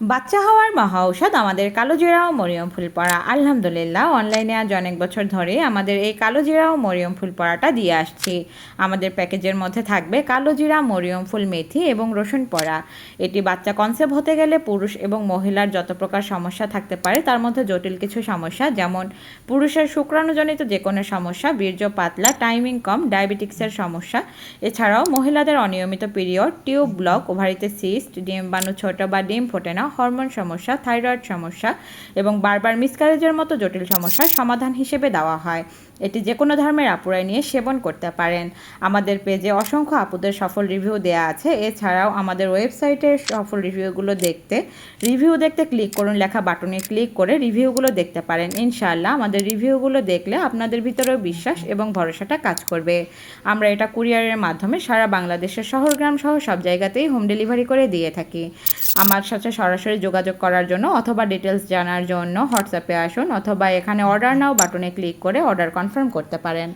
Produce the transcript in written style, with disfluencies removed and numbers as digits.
বাচ্চা হওয়ার মহা ঔষধ আমাদের কালোজিরা ও মরিয়ম ফুল পড়া। আলহামদুলিল্লাহ, অনলাইনে আজ অনেক বছর ধরে আমাদের এই কালোজিরা ও মরিয়ম ফুল পড়াটা দিয়ে আসছি। আমাদের প্যাকেজের মধ্যে থাকবে কালোজিরা, মরিয়ম ফুল, মেথি এবং রসুন পড়া। এটি বাচ্চা কনসেপ্ট হতে গেলে পুরুষ এবং মহিলার যত প্রকার সমস্যা থাকতে পারে তার মধ্যে জটিল কিছু সমস্যা, যেমন পুরুষের শুক্রাণুজনিত যে কোনো সমস্যা, বীর্য পাতলা, টাইমিং কম, ডায়াবেটিক্সের সমস্যা, এছাড়াও মহিলাদের অনিয়মিত পিরিয়ড, টিউব ব্লক, ওভারিতে সিস্ট, ডিম্বাণু ছোট বা ডিম ফোটে না, হরমোন সমস্যা, থাইরয়েড সমস্যা এবং বারবার মিসক্যারেজের মতো জটিল সমস্যার সমাধান হিসেবে দেওয়া হয়। এটি যে কোনো ধর্মের আপুরাই নিয়ে সেবন করতে পারেন। আমাদের পেজে অসংখ্য আপুদের সফল রিভিউ দেওয়া আছে। এছাড়াও আমাদের ওয়েবসাইটের সফল রিভিউগুলো দেখতে ক্লিক করুন, লেখা বাটনে ক্লিক করে রিভিউগুলো দেখতে পারেন। ইনশাআল্লাহ আমাদের রিভিউগুলো দেখলে আপনাদের ভিতরেও বিশ্বাস এবং ভরসাটা কাজ করবে। আমরা এটা কুরিয়ারের মাধ্যমে সারা বাংলাদেশের শহর গ্রাম সহ সব জায়গাতেই হোম ডেলিভারি করে দিয়ে থাকি। আমার সাথে সরাসরি যোগাযোগ করার জন্য অথবা ডিটেলস জানার জন্য হোয়াটসঅ্যাপে আসুন, অথবা এখানে অর্ডার নাও বাটনে ক্লিক করে অর্ডার কনফার্ম করতে পারেন।